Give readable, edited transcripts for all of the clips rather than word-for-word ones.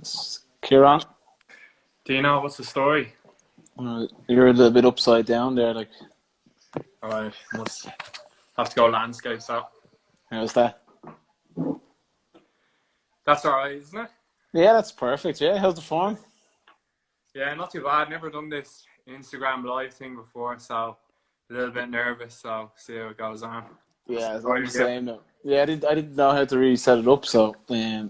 Ciarán, Do you know what's the story? you're a little bit upside down there. Like, Alright, must have to go landscape, so how's that? that's alright, isn't it? Yeah, that's perfect. Yeah, how's the form? Yeah, not too bad. Never done this Instagram live thing before, so a little bit nervous, so see how it goes on. Yeah, How are I'm you? the same. Now. Yeah, I didn't know how to really set it up, so at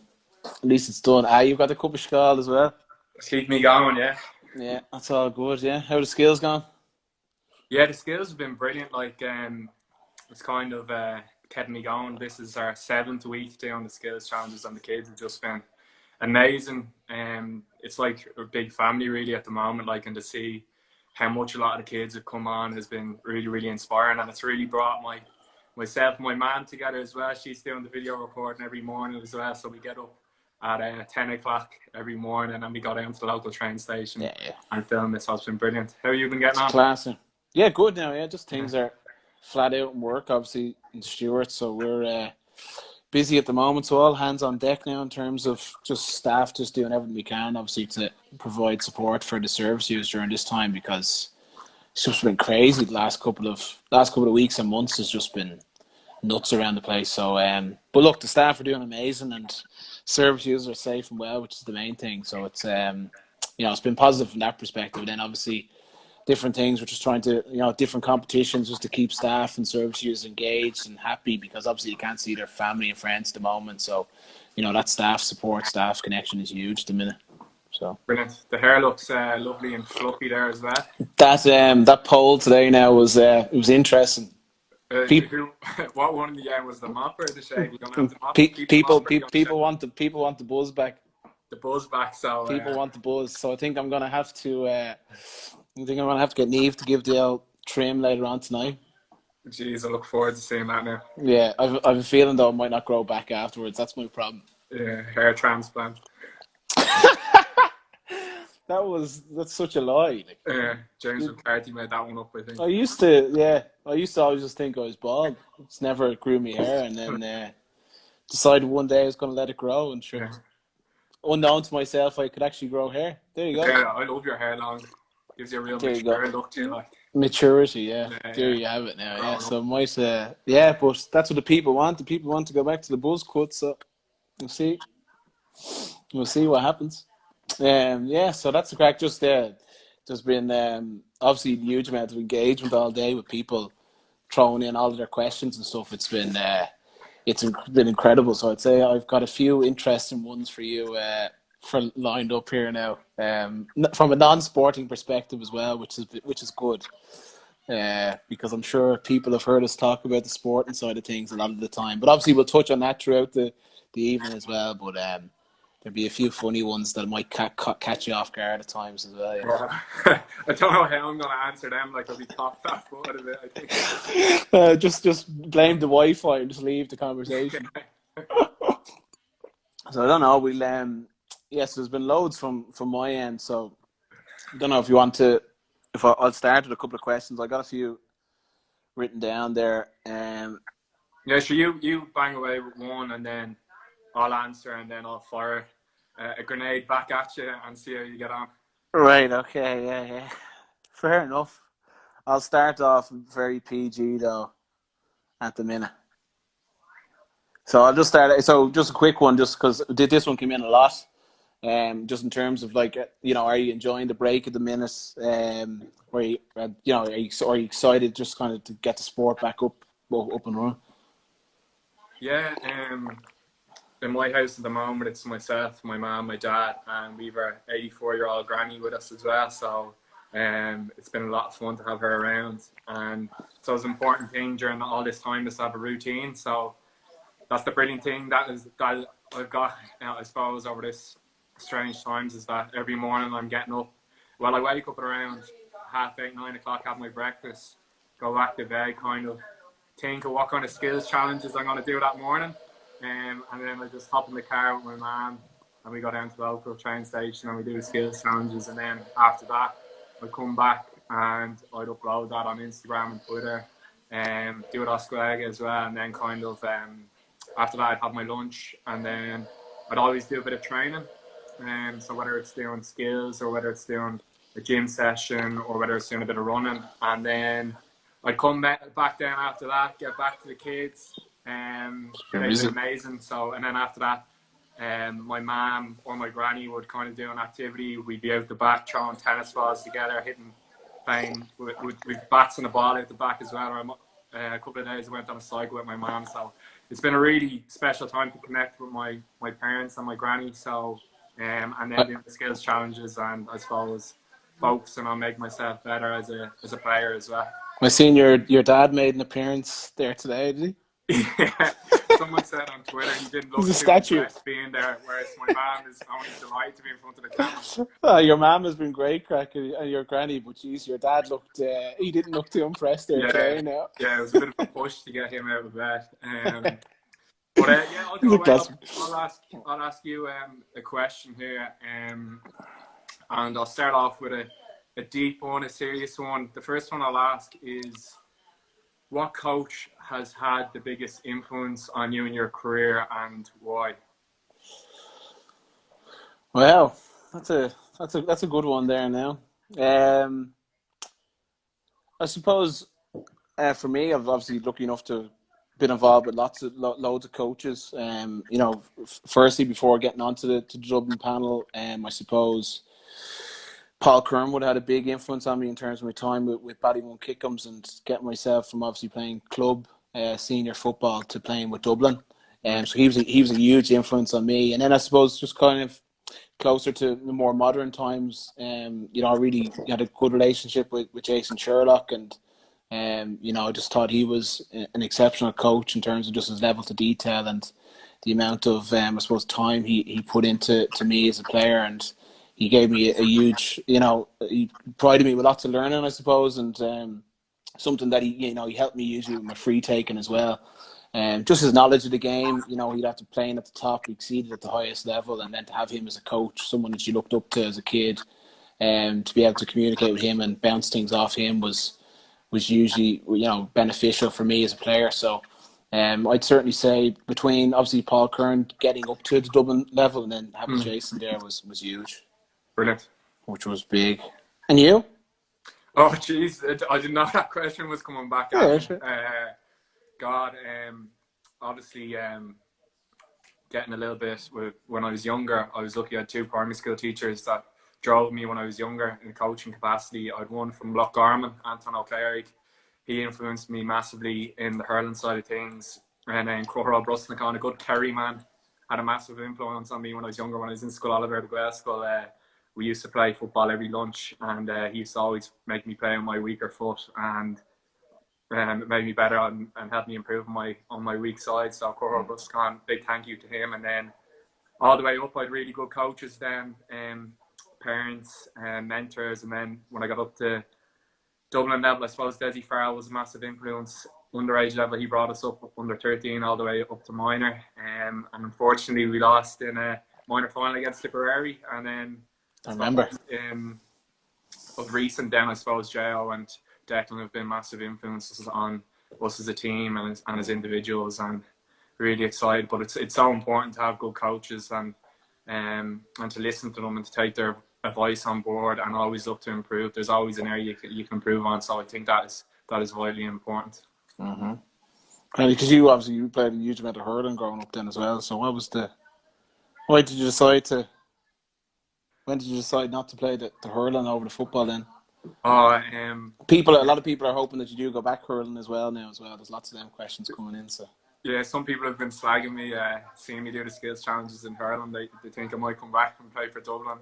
least it's done. You've got the cup of skull as well. Keep me going, yeah. Yeah, that's all good. Yeah, how the skills gone? Yeah, the skills have been brilliant. Like, it's kind of kept me going. This is our 7th week doing the skills challenges, and the kids have just been amazing. It's like a big family really at the moment. Like, and to see how much a lot of the kids have come on has been really, really inspiring, and it's really brought myself and my mum together as well. She's doing the video recording every morning as well, so we get up at 10 o'clock every morning, and then we go down to the local train station and film it. So it's been brilliant. How have you been getting on? Class. Yeah, good now. Yeah, just things are flat out in work, obviously in Stuart, so we're busy at the moment. So all hands on deck now in terms of just staff, just doing everything we can, obviously to provide support for the service users during this time, because it's just been crazy. The last couple of weeks and months has just been nuts around the place. So, but look, the staff are doing amazing, and service users are safe and well, which is the main thing. So it's it's been positive from that perspective. And then obviously different things, we're just trying to different competitions just to keep staff and service users engaged and happy, because obviously you can't see their family and friends at the moment. So that staff support, staff connection is huge at the minute. So brilliant. The hair looks lovely and fluffy there as well. That poll today now was it was interesting. What one in the end was the mop or the shave? You don't have the mop. People want the buzz back. The buzz back. So people want the buzz. So I think I'm gonna have to. I think I'm gonna have to get Neve to give the old trim later on tonight. Jeez, I look forward to seeing that now. Yeah, I've a feeling though it might not grow back afterwards. That's my problem. Yeah, hair transplant. That's such a lie. James McCarthy made that one up, I think. I used to always just think I was bald. It's never grew me hair, and then decided one day I was going to let it grow, and sure, unknown to myself, I could actually grow hair. There you go. Yeah, I love your hair long. Gives you a real mature look to you, like. Maturity, yeah. There you have it now. Yeah, so might but that's what the people want. The people want to go back to the buzz cut. So we'll see. We'll see what happens. So that's the crack. Just there, there's been obviously a huge amount of engagement all day with people throwing in all of their questions and stuff. It's been incredible. So I'd say I've got a few interesting ones for you for lined up here now, from a non-sporting perspective as well, which is good, because I'm sure people have heard us talk about the sporting side of things a lot of the time. But obviously we'll touch on that throughout the evening as well. But there'll be a few funny ones that might catch you off guard at times as well. Yeah. I don't know how I'm going to answer them. Like, I'll be caught that foot of it, I think. Just blame the Wi-Fi and just leave the conversation. So I don't know. We'll yes, there's been loads from my end. So I don't know if you want to. I'll start with a couple of questions. I got a few written down there. Yeah, so you bang away with one, and then I'll answer, and then I'll fire a grenade back at you and see how you get on. Right, okay, yeah. Fair enough. I'll start off very PG, though, at the minute. So I'll just start. So just a quick one, just because this one came in a lot. Just in terms of, like, are you enjoying the break at the minute? Are you excited just kind of to get the sport back up and running? Yeah, in my house at the moment, it's myself, my mum, my dad, and we've our 84-year-old granny with us as well. So it's been a lot of fun to have her around. And so it's an important thing during all this time is to have a routine. So that's the brilliant thing that I've got, I suppose, over this strange times, is that every morning I'm getting up. Well, I wake up at around 8:30, 9 o'clock, have my breakfast, go back to bed, kind of think of what kind of skills challenges I'm going to do that morning. And then I just hop in the car with my mum, and we go down to the local train station and we do the skills challenges. And then after that, I come back and I'd upload that on Instagram and Twitter, and do it on Squag as well. And then kind of after that, I'd have my lunch, and then I'd always do a bit of training. So whether it's doing skills or whether it's doing a gym session or whether it's doing a bit of running, and then I'd come back down after that, get back to the kids. They've been amazing. So, and then after that, my mum or my granny would kind of do an activity. We'd be out the back throwing tennis balls together, playing with bats and a ball out the back as well. Or a couple of days I went on a cycle with my mum. So it's been a really special time to connect with my parents and my granny. So, and then doing the skills challenges, and I suppose focusing on making myself better as a player as well. I seen your dad made an appearance there today, did he? Yeah. Someone said on Twitter he didn't look too impressed being there, whereas my mom is only delighted to be in front of the camera. Your mom has been great, crack, and your granny, but geez, your dad looked, he didn't look too impressed there today, no? Yeah, it was a bit of a push to get him out of bed. But yeah, I'll go away. I'll ask you a question here, and I'll start off with a deep one, a serious one. The first one I'll ask is, what coach has had the biggest influence on you in your career, and why? Well, that's a good one there now. I suppose for me, I've obviously lucky enough to been involved with loads of coaches. Firstly, before getting onto the Dublin panel, I suppose Paul Curran would have had a big influence on me in terms of my time with Ballymun Kickums and getting myself from obviously playing club senior football to playing with Dublin. So he was a huge influence on me. And then I suppose just kind of closer to the more modern times, I really had a good relationship with Jason Sherlock, and I just thought he was an exceptional coach in terms of just his level to detail and the amount of I suppose time he put into me as a player. And he gave me a huge, he provided me with lots of learning, I suppose, and something that he helped me usually with my free taking as well. Just his knowledge of the game, he'd have to play at the top, he exceeded at the highest level, and then to have him as a coach, someone that you looked up to as a kid, to be able to communicate with him and bounce things off him was usually, beneficial for me as a player. So I'd certainly say between obviously Paul Curran getting up to the Dublin level and then having Jason there was huge. Brilliant. Which was big. And you? Oh, jeez. I didn't know that question was coming back. Yeah, sure. Obviously, getting a little bit when I was younger, I was lucky I had two primary school teachers that drove me when I was younger in a coaching capacity. I had one from Loch Garman, Anton O'Clery. He influenced me massively in the hurling side of things. And then Crowell Brusnicon, a good Kerry man, had a massive influence on me when I was younger. When I was in school, Oliver at Guelph School, we used to play football every lunch, and he used to always make me play on my weaker foot, and it made me better and helped me improve on my weak side. So Crowell Brusnicon, big thank you to him. And then all the way up, I had really good coaches then, parents and mentors. And then when I got up to Dublin level, I suppose Desi Farrell was a massive influence. Underage level, he brought us up under 13 all the way up to minor. And unfortunately, we lost in a minor final against Tipperary. And then I remember. Of recent then, I suppose Jo and Declan have been massive influences on us as a team and as individuals, and really excited. But it's so important to have good coaches and to listen to them and to take their advice on board and always look to improve. There's always an area you can improve on, so I think that is vitally important. Mm-hmm. And because you played a huge amount of hurling growing up then as well. So when did you decide not to play the hurling over the football then? A lot of people are hoping that you do go back hurling as well now as well. There's lots of them questions coming in. So yeah, some people have been slagging me, seeing me do the skills challenges in hurling. They think I might come back and play for Dublin.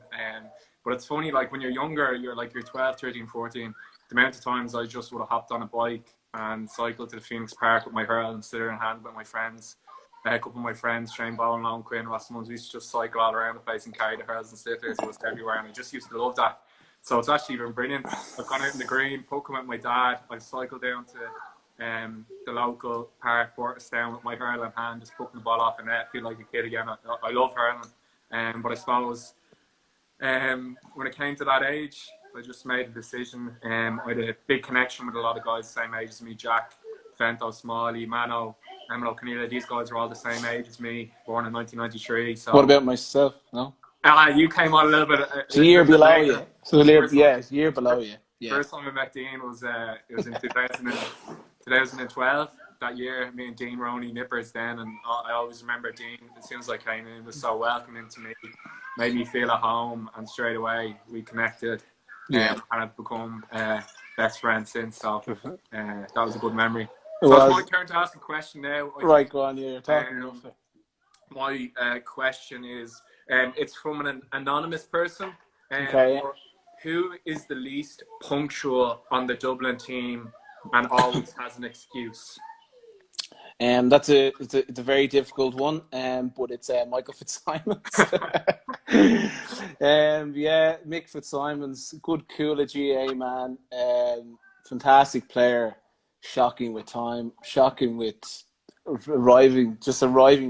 But it's funny, like when you're younger, you're 12, 13, 14. The amount of times I just would have hopped on a bike and cycled to the Phoenix Park with my hurl and stood there in hand with my friends. A couple of my friends, Shane Bowen, Lone Quinn, Ross Munns, we used to just cycle all around the place and carry the hurls and stiffers. It was everywhere, and I just used to love that. So it's actually been brilliant. I've gone out in the green, poking with my dad. I've cycled down to the local park, Portastown, with my hurl in hand, just poking the ball off the net. I feel like a kid again. I love hurling. But I suppose when it came to that age, I just made a decision. I had a big connection with a lot of guys the same age as me: Jack, Fento, Smalley, Mano, Emil O'Keneally. These guys are all the same age as me, born in 1993. So what about myself? No. You came on a little bit. It's a year below later. you. So it's a year below you. Yeah. First time I met Dean was it was in 2012. That year, me and Dean were only nippers then, and I always remember Dean. As soon as I came in, was so welcoming to me, made me feel at home, and straight away we connected. Yeah. And have become best friends since. So that was a good memory. It So was. it's my turn to ask a question now. Right, go on. You're talking. My question is, it's from an anonymous person. Okay. Who is the least punctual on the Dublin team and always has an excuse? It's a very difficult one, but it's Michael Fitzsimons. Mick Fitzsimons, good cooler GA man, fantastic player, shocking with time, shocking with arriving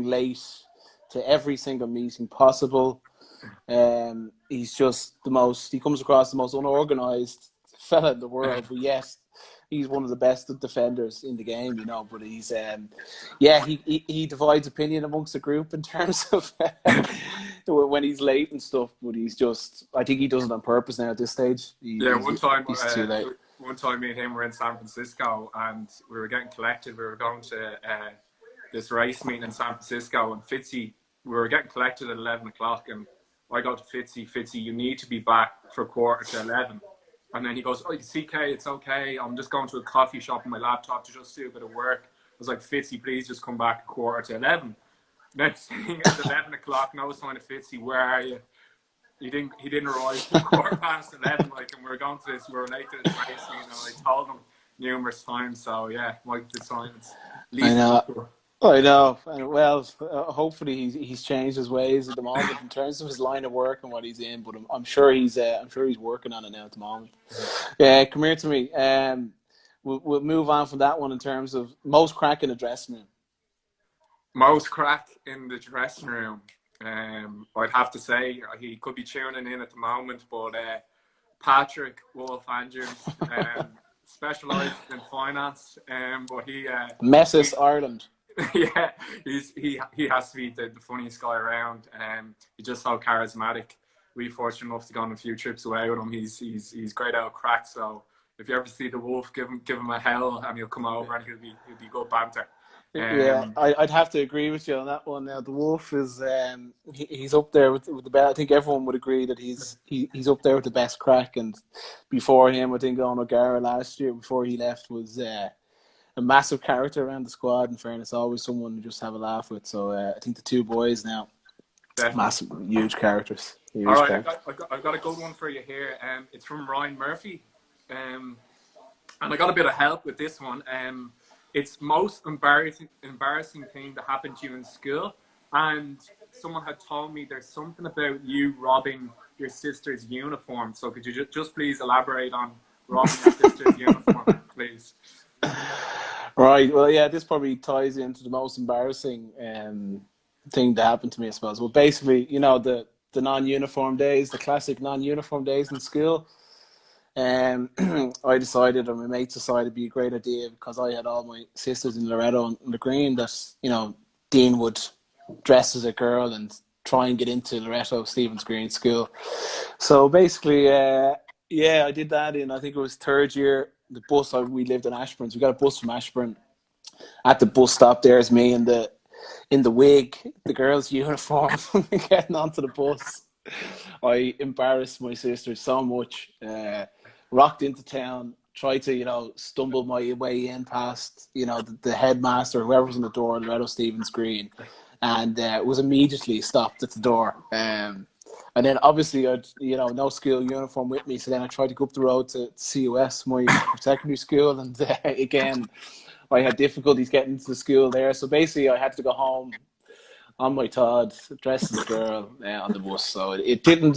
late to every single meeting possible. He's just he comes across the most unorganized fella in the world, but yes, he's one of the best defenders in the game, but he's he divides opinion amongst the group in terms of when he's late and stuff, but I think he does it on purpose now at this stage. One time he's too late. One time me and him were in San Francisco and we were getting collected. We were going to this race meeting in San Francisco, and Fitzy, we were getting collected at 11 o'clock, and I go to Fitzy, you need to be back for 11:15. And then he goes, oh, CK, it's okay. I'm just going to a coffee shop on my laptop to just do a bit of work. I was like, Fitzy, please just come back 11:15. Next thing, it's 11 o'clock, and I was saying to Fitzy, where are you? He didn't arrive till 11:15, like, and we were going to this, we were late to this race, I told him numerous times. So yeah, Mike Fitzsimons. I know. Well, hopefully he's changed his ways at the moment in terms of his line of work and what he's in. But I'm sure he's working on it now at the moment. Come here to me. We'll move on from that one in terms of most crack in the dressing room. Most crack in the dressing room. I'd have to say he could be tuning in at the moment, but Patrick Wolf Andrews. Specialised in finance, but he Messes Ireland. Yeah, he has to be the funniest guy around. He's just so charismatic. We're fortunate enough to go on a few trips away with him. He's great out of crack. So if you ever see the Wolf, give him a hell, and he'll come over and he'll be good banter. I'd have to agree with you on that one. Now the Wolf is he's up there with the best. I think everyone would agree that he's up there with the best crack. And before him, I think Owen O'Gara last year, before he left, was a massive character around the squad. In fairness, always someone to just have a laugh with. So I think the two boys now, definitely. Massive, huge characters. All right, I've got a good one for you here. It's from Ryan Murphy, and I got a bit of help with this one. It's most embarrassing thing that happened to you in school, and someone had told me there's something about you robbing your sister's uniform. So could you just please elaborate on robbing your sister's uniform, please? Right. Well, yeah, this probably ties into the most embarrassing thing that happened to me, I suppose. Well, basically, the non-uniform days, the classic non-uniform days in school. I decided, or my mates decided, it'd be a great idea because I had all my sisters in Loretto and the Green that Dean would dress as a girl and try and get into Loretto Stephen's Green School. So basically, I did that in, I think it was third year. The bus, we lived in Ashburn, so we got a bus from Ashburn. At the bus stop, there's me in the wig, the girl's uniform, getting onto the bus. I embarrassed my sister so much. Rocked into town, tried to, stumble my way in past, the headmaster, whoever was in the door, Loretto Stephen's Green, and was immediately stopped at the door. And then obviously I'd, no school uniform with me. So then I tried to go up the road to CUS, my secondary school. And again, I had difficulties getting into the school there. So basically I had to go home on my Todd, dressed as a girl on the bus. So it didn't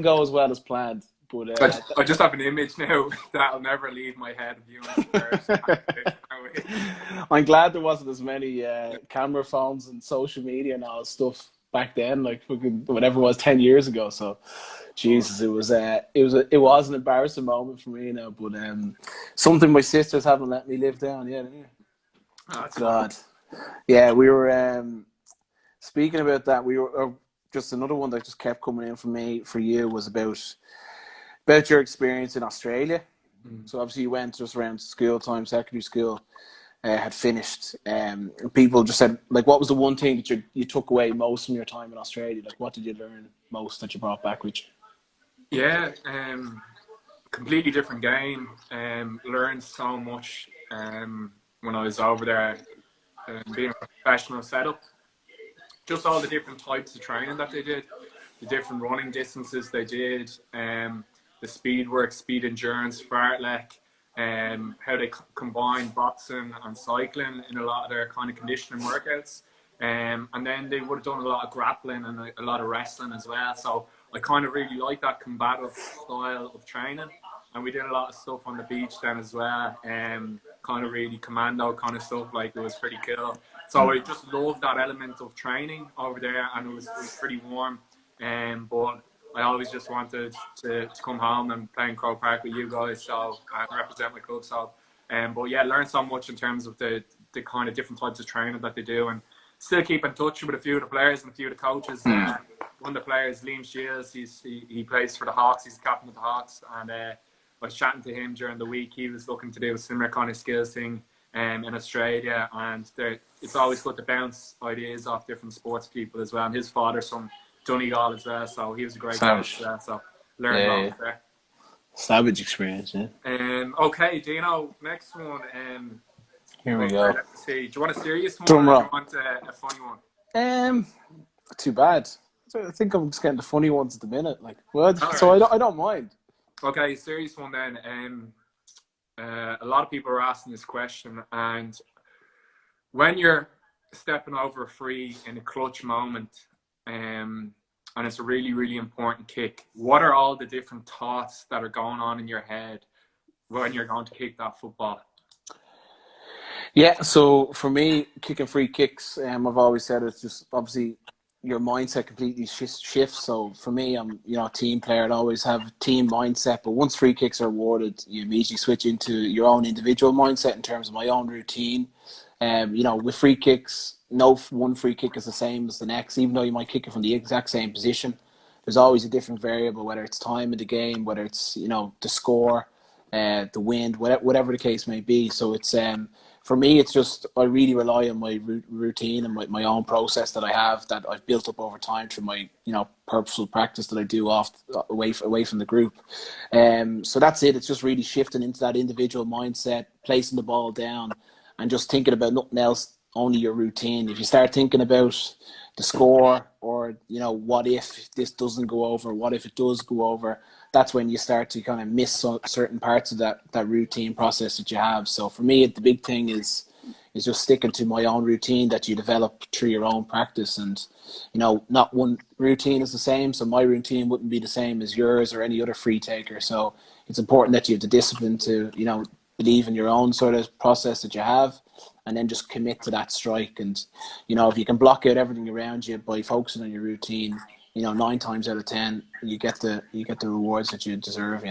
go as well as planned. But I just have an image now that'll never leave my head of you in the I'm glad there wasn't as many camera phones and social media and all that stuff back then, like whatever it was 10 years ago. So Jesus, it was an embarrassing moment for me now, but something my sisters haven't let me live down. Oh, God. Yeah, we were speaking about that. just another one that just kept coming in for you was about your experience in Australia. So obviously you went just around school time, secondary school, had finished. People just said, like, what was the one thing that you took away most from your time in Australia? Like, what did you learn most that you brought back with you? Yeah, completely different game. Learned so much when I was over there, being a professional setup. Just all the different types of training that they did, the different running distances they did, the speed work, speed endurance, fartlek, how they combine boxing and cycling in a lot of their kind of conditioning workouts. And then they would have done a lot of grappling and a lot of wrestling as well. So I kind of really like that combative style of training. And we did a lot of stuff on the beach then as well, kind of really commando kind of stuff. Like, it was pretty cool. So I just loved that element of training over there, and it was pretty warm. But I always just wanted to come home and play in Croke Park with you guys, so and represent my club. So, but yeah, learned so much in terms of the kind of different types of training that they do, and still keep in touch with a few of the players and a few of the coaches. One of the players, Liam Shields, he plays for the Hawks. He's the captain of the Hawks, and I was chatting to him during the week. He was looking to do a similar kind of skills thing in Australia, and it's always good to bounce ideas off different sports people as well. And his father's from Donegal as well, so he was a great coach as well. So learned lots there. Savage experience, yeah. Okay, Dino, next one. Here we go. Let's see. Do you want a serious one, Drum or roll. do you want a funny one? Too bad. I think I'm just getting the funny ones at the minute. Like, well, so right. I don't mind. Okay, serious one then. A lot of people are asking this question, and when you're stepping over a free in a clutch moment, and it's a really, really important kick, what are all the different thoughts that are going on in your head when you're going to kick that football? Yeah, so for me, kicking free kicks, I've always said it's just obviously your mindset completely shifts. So for me, I'm a team player. I'd always have a team mindset, but once free kicks are awarded, you immediately switch into your own individual mindset in terms of my own routine. With free kicks, no one free kick is the same as the next, even though you might kick it from the exact same position. There's always a different variable, whether it's time of the game, whether it's the score, the wind, whatever the case may be. So it's for me, it's just I really rely on my routine and my own process that I have, that I've built up over time through my purposeful practice that I do away from the group. So that's it. It's just really shifting into that individual mindset, placing the ball down, and just thinking about nothing else, only your routine. If you start thinking about the score, or what if this doesn't go over, what if it does go over, that's when you start to kind of miss certain parts of that routine process that you have. So for me, the big thing is just sticking to my own routine that you develop through your own practice. And not one routine is the same, so my routine wouldn't be the same as yours or any other free taker. So it's important that you have the discipline to believe in your own sort of process that you have, and then just commit to that strike. And if you can block out everything around you by focusing on your routine, 9 times out of 10 you get the rewards that you deserve.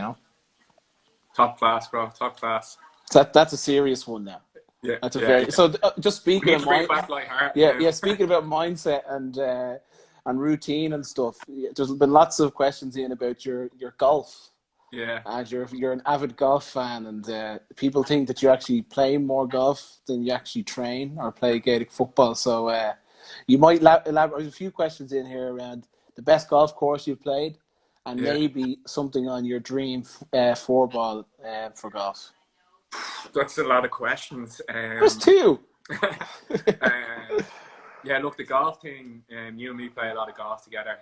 Top class, bro. Top class. That's a serious one now. Yeah, that's a very. So just speaking of speaking about mindset and routine and stuff, there's been lots of questions in about your golf. Yeah. And you're an avid golf fan, and people think that you actually play more golf than you actually train or play Gaelic football. So you might elaborate. There's a few questions in here around the best golf course you've played, and maybe something on your dream 4-ball for golf. That's a lot of questions. There's 2. Yeah, look, the golf thing, you and me play a lot of golf together.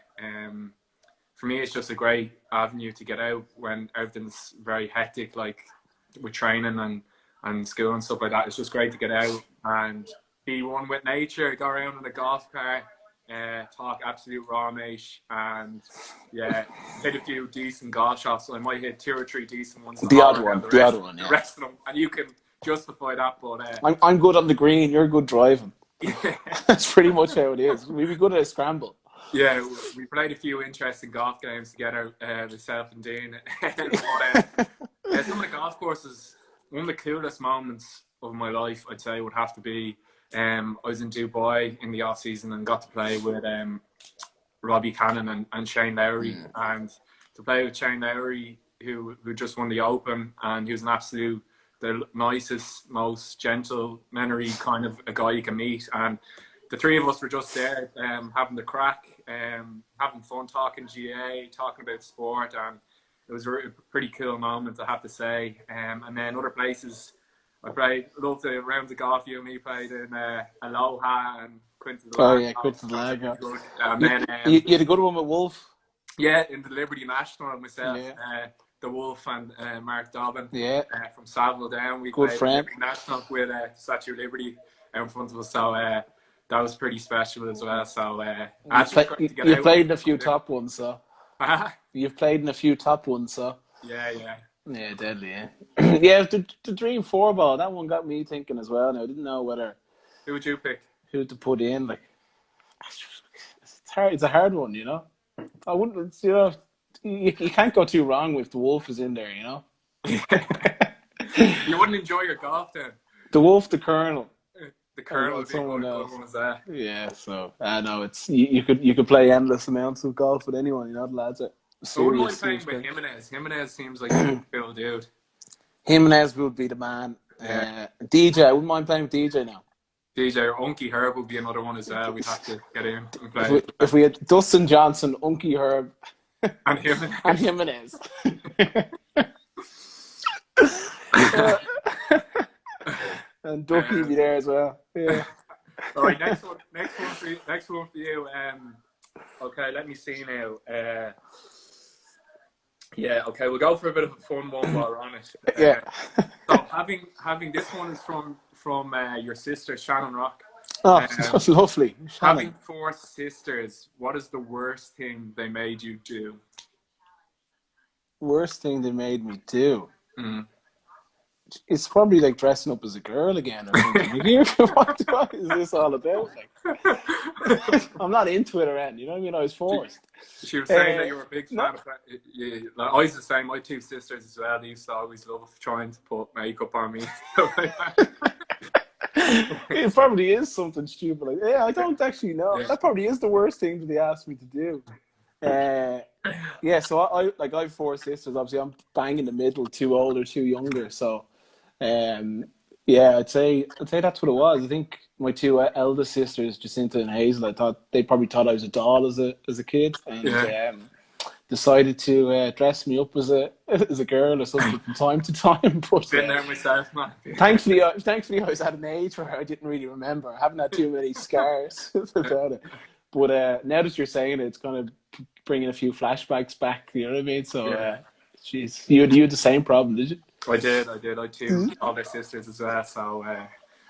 For me, it's just a great avenue to get out when everything's very hectic, like with training and school and stuff like that. It's just great to get out and be one with nature, go around in a golf cart, talk absolute raw mate, and hit a few decent golf shots. So I might hit 2 or 3 decent ones. The odd one, the rest of them, and you can justify that. But I'm good on the green. You're good driving. That's pretty much how it is. We'd be good at a scramble. Yeah, we played a few interesting golf games together, myself and Dean. Some of the golf courses, one of the coolest moments of my life, I'd say, would have to be I was in Dubai in the off season and got to play with Robbie Cannon and Shane Lowry, and to play with Shane Lowry, who just won the Open, and he was the nicest, most gentlemanly kind of a guy you can meet. And the three of us were just there, having the crack, having fun, talking GA, talking about sport, and it was a pretty cool moment, I have to say. And then other places, loved the rounds of golf you and me played in Aloha and Quinton. Oh yeah, Quinton Lag. And then you had a good one with Wolf. Yeah, in the Liberty National and myself, Yeah. the Wolf and Mark Dobbin. Yeah. From Savile down, we good played friend. Liberty National with Statue of Liberty in front of us. So that was pretty special as well. So you played in a few top ones, so. You've played in a few top ones, so. Yeah. Yeah, deadly, yeah. Yeah, the Dream 4 ball, that one got me thinking as well. Now, I didn't know who would you pick? Who to put in, like. It's a hard one, you know. I wouldn't, you know, you can't go too wrong if the Wolf is in there, you know. You wouldn't enjoy your golf then. The Wolf, the Colonel. The Colonel would be someone else. Good one, is that? Yeah, so I know it's you could play endless amounts of golf with anyone, you know. The lads are serious. I wouldn't mind playing with Jimenez. Jimenez seems like a cool dude. Jimenez would be the man. Yeah. DJ, I wouldn't mind playing with DJ now. DJ or Unky Herb would be another one as well. We'd have to get in and play. If we had Dustin Johnson, Unky Herb, and Jimenez. And Jimenez. And Ducky would be there as well. Yeah. All right, next one for you. Okay, let me see now. Yeah, okay, we'll go for a bit of a fun one while we're on it. Yeah. So having this one is from your sister Shannon Rock. Oh, that's lovely. Shannon. Having 4 sisters, what is the worst thing they made you do? Worst thing they made me do? Mm. It's probably like dressing up as a girl again or something. What is this all about? Like, I'm not into it or anything, you know what I mean? I was forced. She was saying that you were a big fan of that. I was the same. My 2 sisters as well. They used to always love trying to put makeup on me. It probably is something stupid. Like, yeah, I don't actually know. Yeah. That probably is the worst thing that they asked me to do. Yeah, so I have 4 sisters. Obviously, I'm bang in the middle, 2 older, 2 younger. So, yeah, I'd say that's what it was. I think my 2 eldest sisters, Jacinta and Hazel, they probably thought I was a doll as a kid, and decided to dress me up as a girl or something from time to time. But been there myself, man. Thankfully, I was at an age where I didn't really remember. I haven't had too many scars about it. But now that you're saying it, it's kind of bringing a few flashbacks back. You know what I mean? So, jeez, you had the same problem, did you? I did. I had 2 older sisters as well. So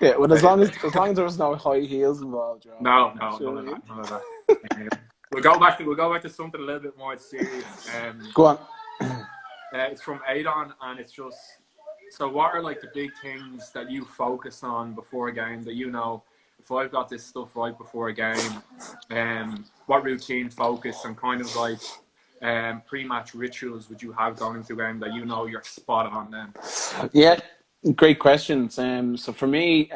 yeah, well, as long as there was no high heels involved. Right? No, none of that. We'll go back to something a little bit more serious. Go on. It's from Adon, and it's just, so what are like the big things that you focus on before a game that, you know, if I've got this stuff right before a game, what routine, focus, and kind of like pre-match rituals would you have going into a game that you know you're spot on then? Yeah, great questions. So for me,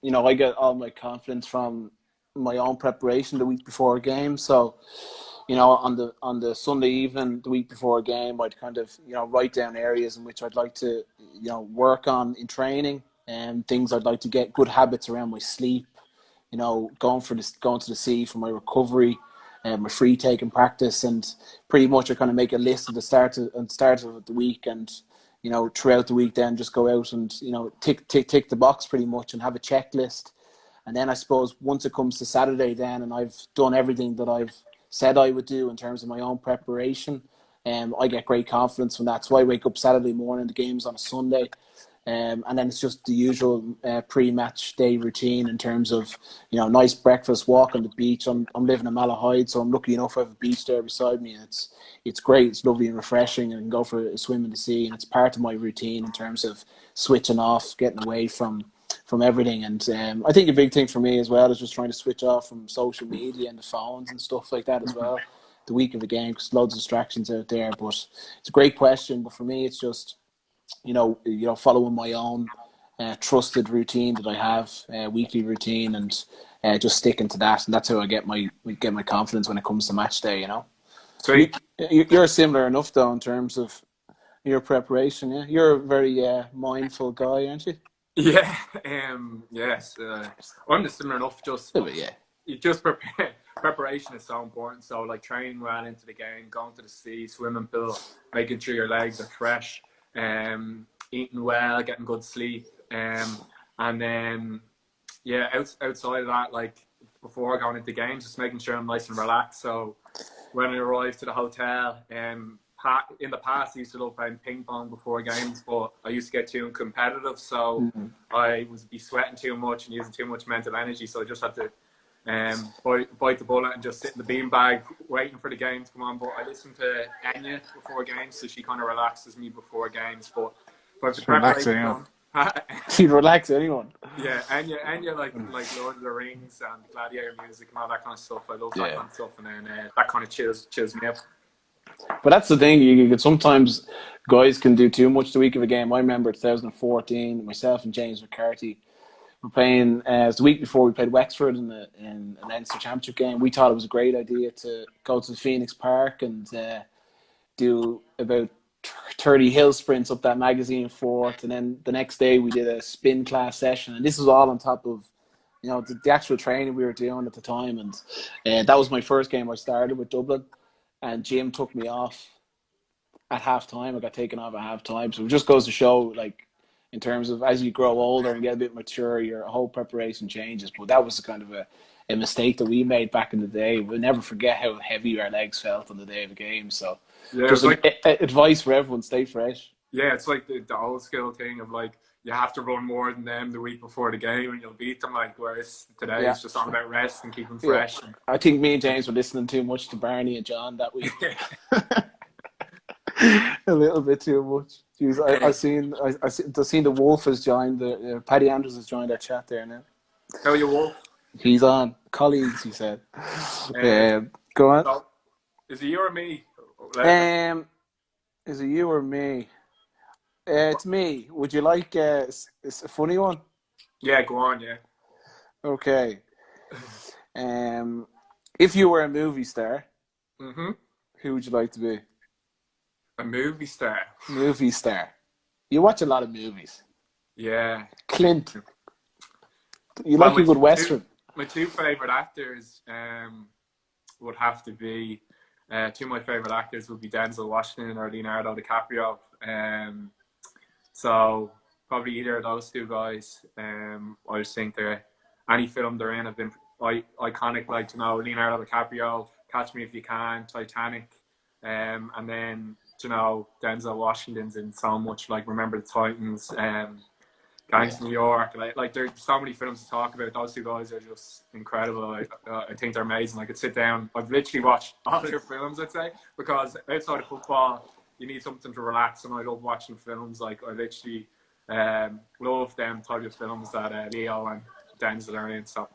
you know, I get all my confidence from my own preparation the week before a game. So, you know, on the Sunday evening, the week before a game, I'd kind of, you know, write down areas in which I'd like to, you know, work on in training, and things I'd like to get good habits around my sleep, you know, going to the sea for my recovery and my free taking practice, and pretty much I kind of make a list at the start of the week, and, you know, throughout the week then just go out and, you know, tick the box pretty much and have a checklist. And then I suppose once it comes to Saturday then, and I've done everything that I've said I would do in terms of my own preparation, I get great confidence from that. So I wake up Saturday morning, the game's on a Sunday, and then it's just the usual pre-match day routine in terms of, you know, nice breakfast, walk on the beach. I'm living in Malahide, so I'm lucky enough I have a beach there beside me, and it's great. It's lovely and refreshing, and I can go for a swim in the sea, and it's part of my routine in terms of switching off, getting away from everything. And I think a big thing for me as well is just trying to switch off from social media and the phones and stuff like that as well the week of the game, because loads of distractions out there. But it's a great question. But for me, it's just, you know, following my own trusted routine that I have, weekly routine, and just sticking to that, and that's how I get my confidence when it comes to match day. Sweet. You're similar enough though in terms of your preparation. Yeah, you're a very mindful guy, aren't you? Yeah. Yes. I'm just similar enough. Just Yeah. you just prepare. Preparation is so important. So like training well into the game, going to the sea, swimming pool, making sure your legs are fresh, eating well, getting good sleep, and then outside of that, like before going into games, just making sure I'm nice and relaxed. So when I arrived to the hotel, in the past I used to love playing ping pong before games, but I used to get too competitive, so I would be sweating too much and using too much mental energy. So I just had to bite the bullet and just sit in the beanbag waiting for the game to come on. But I listen to Enya before games, so she kind of relaxes me before games. But the preparation done. She'd relax anyone. Yeah, Enya like Lord of the Rings and Gladiator music and all that kind of stuff. I love that kind of stuff, and then that kind of chills me up. But that's the thing. You can sometimes guys can do too much the week of a game. I remember 2014, myself and James McCarthy were playing. It was the week before we played Wexford in the Leinster Championship game. We thought it was a great idea to go to the Phoenix Park and do about 30 hill sprints up that magazine fort, and then the next day we did a spin class session, and this was all on top of the actual training we were doing at the time. And that was my first game I started with Dublin, and Jim took me off at half time. I got taken off at half time. So it just goes to show, like, in terms of as you grow older and get a bit mature, your whole preparation changes. But that was kind of a mistake that we made back in the day. We'll never forget how heavy our legs felt on the day of the game. So just advice for everyone: stay fresh. Yeah, it's like the old school thing of like you have to run more than them the week before the game and you'll beat them. Like whereas today it's just all about rest and keeping fresh. Yeah. I think me and James were listening too much to Barney and John that week. A little bit too much. Jeez, I seen the Wolf has joined Paddy Andrews has joined our chat there now. How are you, Wolf? He's on. Colleagues, he said. Go on. So, is it you or me? Is it you or me? It's me. Would you like it's a funny one? Yeah, go on, yeah. Okay. If you were a movie star, who would you like to be? A movie star? Movie star. You watch a lot of movies. Yeah. Clint. You like a good Western. My two favourite actors would have to be, two of my favourite actors would be Denzel Washington or Leonardo DiCaprio. So probably either of those two guys. I just think any film they're in have been iconic, like, Leonardo DiCaprio, Catch Me If You Can, Titanic, and then, Denzel Washington's in so much, like Remember the Titans, Gangs of New York. Like there's so many films to talk about. Those two guys are just incredible. I think they're amazing. I could sit down. I've literally watched all their films, I'd say, because outside of football, you need something to relax, and I love watching films. Like I literally love them type of films that Leo and Denzel are in. So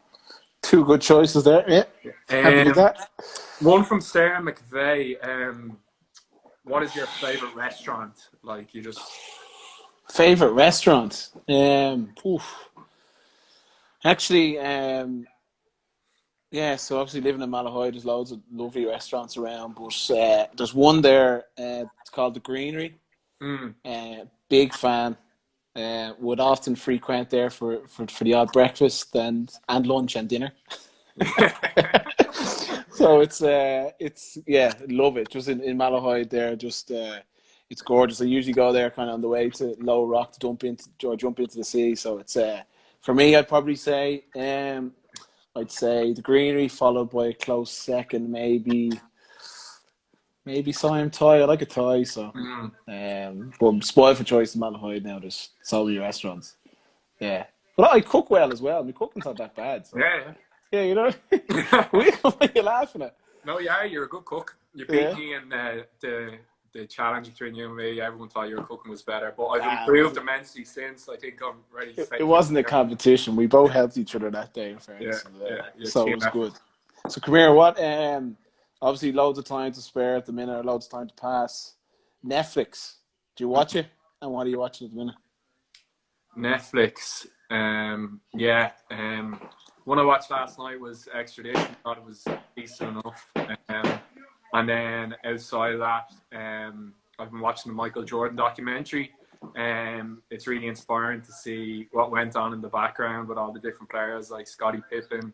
two good choices there. Yeah. Happy with that. One from Sarah McVeigh. What is your favourite restaurant? Like you just. Favorite restaurant? Actually, so obviously living in Malahide, there's loads of lovely restaurants around, but there's one there, it's called The Greenery. Big fan. Would often frequent there for the odd breakfast and lunch and dinner. So it's love it. Just in Malahide there, just it's gorgeous. I usually go there kind of on the way to Low Rock to jump into the sea. So it's for me, I'd probably say The Greenery, followed by a close second, maybe Siam Thai. I like a Thai, so but I'm spoiled for choice in Malahide now. There's so many restaurants. Yeah, but I cook well as well. My cooking's not that bad. So. Yeah, you know. What are you laughing at? No, yeah, you're a good cook. You beat me in the challenge between you and me. Everyone thought your cooking was better, but I've improved immensely since. I think I'm ready to say it wasn't a competition. We both helped each other that day, in fairness. So it was good. So come here, what obviously loads of time to spare at the minute, loads of time to pass. Netflix. Do you watch it? And what are you watching at the minute? Netflix. one I watched last night was Extradition. Thought it was decent enough. And then outside of that, I've been watching the Michael Jordan documentary. It's really inspiring to see what went on in the background with all the different players like Scottie Pippen,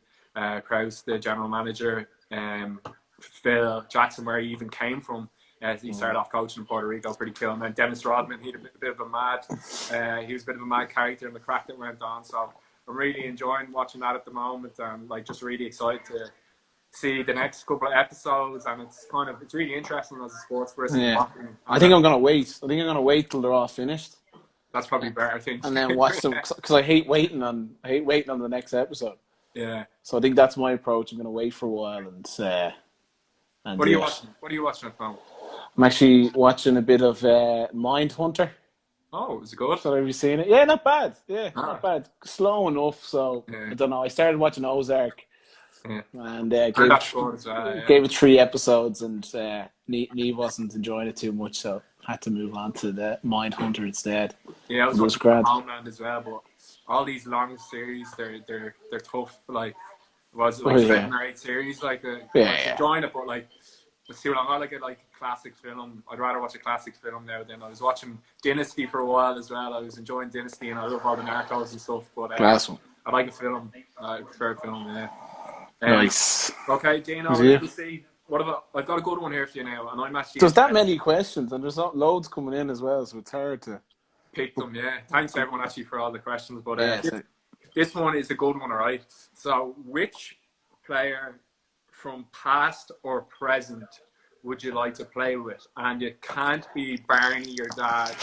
Krause, the general manager, Phil Jackson, where he even came from. He started off coaching in Puerto Rico, pretty cool. And then Dennis Rodman, he was a bit of a mad character in the crack that went on. So I'm really enjoying watching that at the moment, and like just really excited to see the next couple of episodes. And it's really interesting as a sports person. Yeah. I think I'm gonna wait. I think I'm gonna wait till they're all finished. That's probably better, I think. And then watch them, because I hate waiting on the next episode. Yeah. So I think that's my approach. I'm gonna wait for a while and what are you watching? What are you watching at the moment? I'm actually watching a bit of Mindhunter. Oh, is it good? So have you seen it? Yeah, not bad. Yeah, not bad. Slow enough. So I don't know. I started watching Ozark. Yeah. And gave it 3 episodes, and Neve wasn't enjoying it too much, so had to move on to the Mindhunter instead. Yeah, I was watching Homeland as well, but all these long series, they're tough. Like, was it like 7 or 8 series? Like, enjoying it, but like, it's too long. I like a classic film. I'd rather watch a classic film now than I was watching Dynasty for a while as well. I was enjoying Dynasty, and I love all the Narcos and stuff. But class one. I like a film. I prefer a film. Yeah. Nice. Okay, Dino, let me see. What about? I've got a good one here for you now, and I'm actually. There's that many questions, and there's not loads coming in as well, so it's hard to pick them. Yeah, thanks everyone actually for all the questions, but this one is a good one, all right. So, which player from past or present would you like to play with? And it can't be Barney, your dad,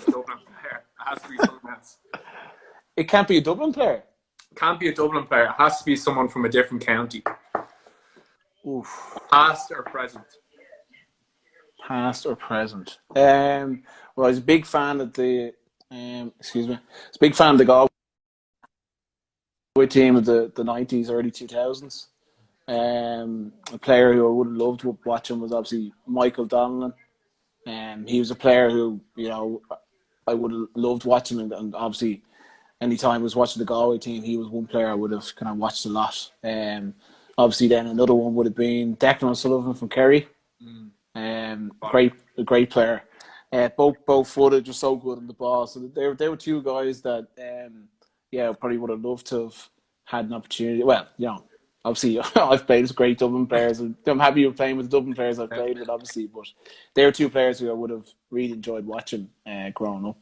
Dublin player. It has to be someone else. It can't be a Dublin player. Can't be a Dublin player. It has to be someone from a different county. Oof. Past or present? Past or present? Well, I was a big fan of the big fan of the Galway team of the 90s, early 2000s. A player who I would have loved watching was obviously Michael Donnellan. He was a player who, I would have loved watching, and obviously anytime I was watching the Galway team, he was one player I would have kind of watched a lot. Obviously then another one would have been Declan O'Sullivan from Kerry. A great player. Both footed, just so good on the ball. So they were 2 guys that probably would have loved to have had an opportunity. Well, obviously I've played with great Dublin players, and I'm happy with playing with the Dublin players I've played with, obviously, but they were 2 players who I would have really enjoyed watching growing up,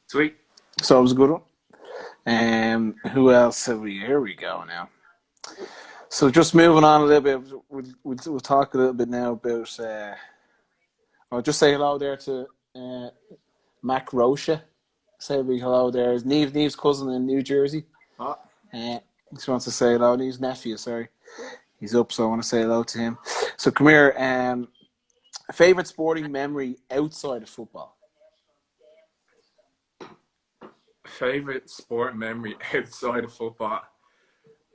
Sweet. So it was a good one. Who else have we? Here we go now. So just moving on a little bit, we'll talk a little bit now about. I'll just say hello there to Mac Rocha. Say a big hello there. It's Neve's cousin in New Jersey. He just wants to say hello. Neve's nephew, sorry. He's up, so I want to say hello to him. So come here. Favorite sporting memory outside of football? Favorite sport memory outside of football?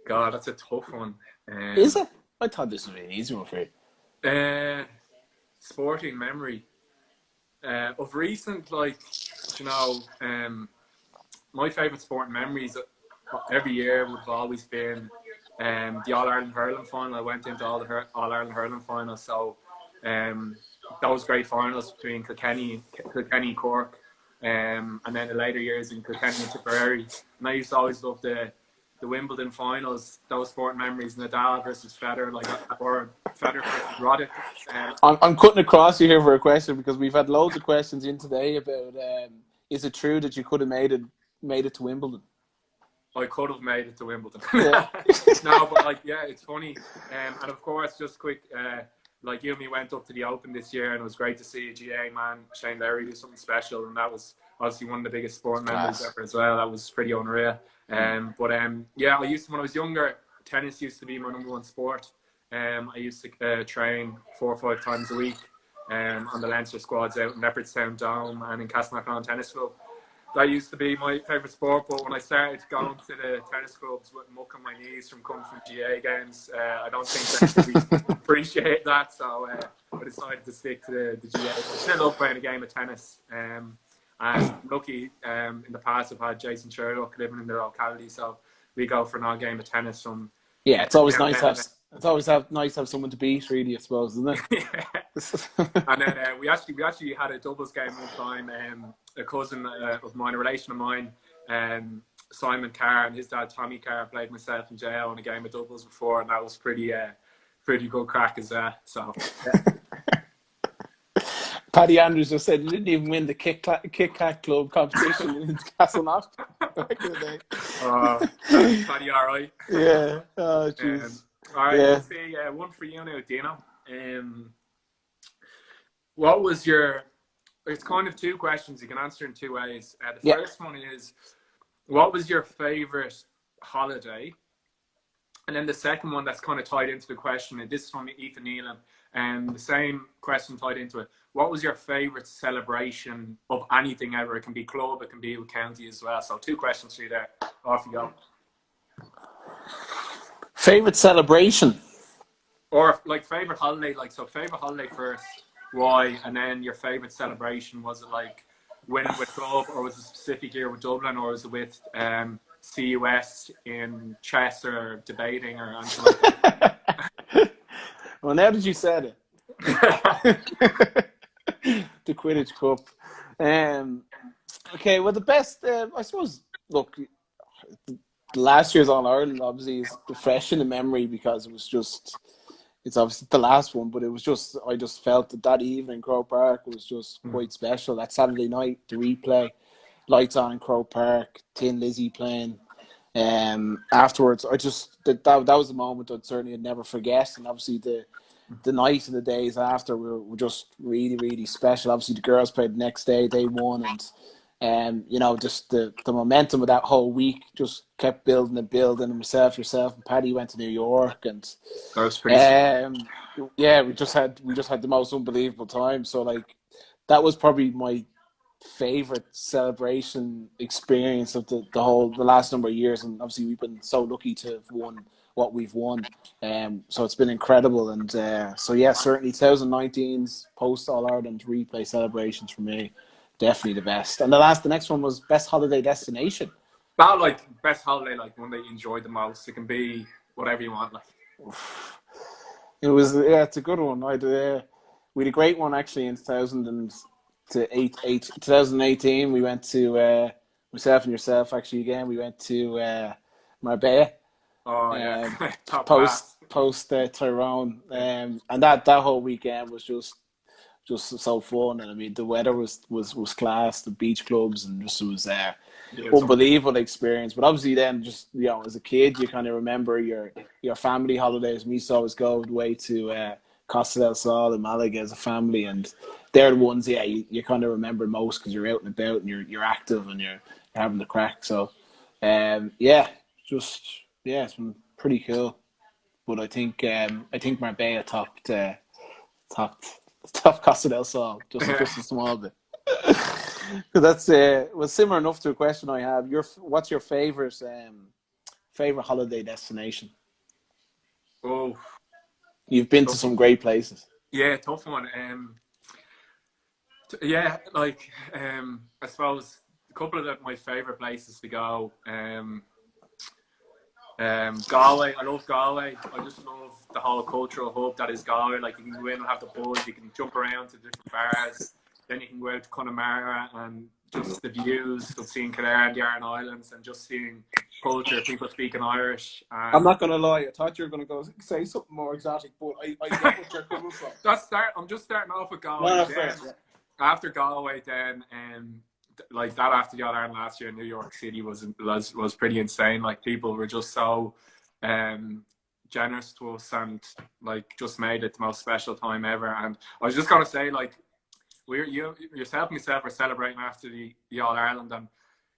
God, that's a tough one. Is it? I thought this would be an easy one for you. Sporting memory of recent, my favorite sporting memories every year would have always been the All-Ireland hurling final. I went into all the All-Ireland hurling finals, so those great finals between Kilkenny and Cork. And then the later years in Kilkenny and Tipperary. And I used to always love the Wimbledon finals, those sport memories, Nadal versus Federer, or Federer versus Roddick. I'm cutting across you here for a question, because we've had loads of questions in today about is it true that you could have made it to Wimbledon? I could have made it to Wimbledon. Yeah. No, but it's funny. And of course, just quick, you and me went up to the Open this year, and it was great to see a GA man, Shane Lowry, do something special, and that was obviously one of the biggest sport memories ever as well. That was pretty unreal. When I was younger, tennis used to be my number 1 sport. I used to train 4 or 5 times a week on the Leinster squads out in Leopardstown Dome and in Castleknock Tennis Club. That used to be my favourite sport, but when I started going to the tennis clubs with muck on my knees from coming from GA games, I don't think that we appreciate that, so I decided to stick to the GA. I still love playing a game of tennis, and lucky in the past I've had Jason Sherlock living in the locality, so we go for an game of tennis from Yeah, it's always nice to downtown. have. Nice to have someone to beat, really, I suppose, isn't it? Yeah. And then we actually had a doubles game one time. A cousin of mine, a relation of mine, Simon Carr and his dad Tommy Carr played myself and JL in a game of doubles before, and that was pretty good crack as that. So yeah. Paddy Andrews just said he didn't even win the Kit Kat Club competition in Castleknock back in the day. Paddy, all right. Yeah. Oh, jeez. All right. Let's see. One for you now, Dino. What was your? It's kind of two questions you can answer in two ways. The first one is, what was your favorite holiday? And then the second one that's kind of tied into the question, and this is from Ethan Neelan, and the same question tied into it. What was your favorite celebration of anything ever? It can be club, it can be county as well. So two questions for you there. Off you go. Favorite celebration? Or like favorite holiday, like so favorite holiday first, why? And then your favorite celebration, was it like winning with club, or was it a specific year with Dublin, or was it with CUS in chess or debating or anything like that? Well, now that you said it. The Quidditch Cup. Okay, well, the best, I suppose, look, last year's All Ireland obviously is fresh in the memory because it's obviously the last one, but I just felt that evening in Croke Park was just quite special. That Saturday night, the replay, lights on in Croke Park, Tin Lizzie playing. Afterwards, that was a moment I'd certainly never forget, and obviously the night and the days after were just really, really special. Obviously, the girls played the next day, they won, and just the momentum of that whole week just kept building and building. And yourself, and Paddy went to New York, and That was pretty. Yeah, we just had the most unbelievable time. So like, that was probably my favorite celebration experience of the last number of years, and obviously we've been so lucky to have won what we've won, so it's been incredible. And so yeah, certainly 2019's post All Ireland replay celebrations for me, definitely the best. And the next one was best holiday destination. That like best holiday, like one that you enjoyed the most. It can be whatever you want. Like it was, it's a good one. We had a great one actually in 2018. We went to myself and yourself actually again. We went to Marbella. Oh yeah, post Tyrone, and that whole weekend was just so fun. And I mean, the weather was class, the beach clubs, and just it was unbelievable experience. But obviously, then just as a kid, you kind of remember your family holidays. We used to always go away to Costa del Sol in Malaga as a family, and they're the ones you kind of remember most because you're out and about and you're active and you're having the crack. So it's been pretty cool. But I think Marbella topped Costa del Sol just a small bit. That's was similar enough to a question I have. What's your favorite holiday destination? Oh, you've been to some great places. Yeah, tough one. I suppose a couple of my favorite places to go. Galway. I love Galway. I just love the whole cultural hub that is Galway. Like, you can go in and have the buzz, you can jump around to different bars, then you can go out to Connemara, and just the views of seeing Kildare and the Aran Islands, and just seeing culture, people speaking Irish. I'm not going to lie, I thought you were going to go say something more exotic, but I get what you're coming from. I'm just starting off with Galway. After Galway, then like that after the All Ireland last year in New York City was pretty insane. Like, people were just so generous to us, and like just made it the most special time ever. And I was just gonna say, like, yourself and myself were celebrating after the All Ireland, and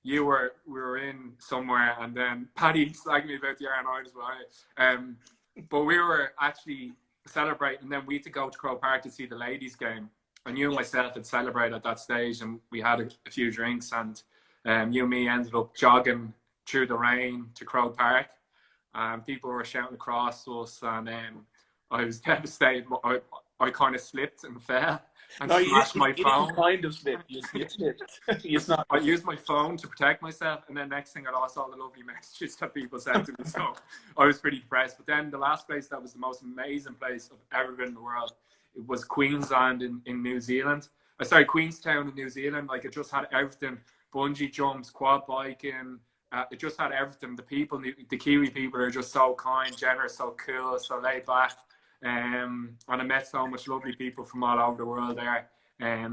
we were in somewhere, and then Paddy slagged me about the Aran Islands, but we were actually celebrating, and then we had to go to Croke Park to see the ladies' game. And you and myself had celebrated at that stage, and we had a few drinks, and you and me ended up jogging through the rain to Croke Park, and people were shouting across us, and I was devastated. I kind of slipped and fell and No, smashed my you phone. didn't kind of slip. You slipped. It's not. I used my phone to protect myself, and then next thing I lost all the lovely messages that people sent to me. So I was pretty depressed. But then the last place that was the most amazing place I've ever been in the world, it was Queensland in New Zealand. Sorry, Queenstown in New Zealand. Like, it just had everything: bungee jumps, quad biking. It just had everything. The people, the Kiwi people, are just so kind, generous, so cool, so laid back. And I met so much lovely people from all over the world there.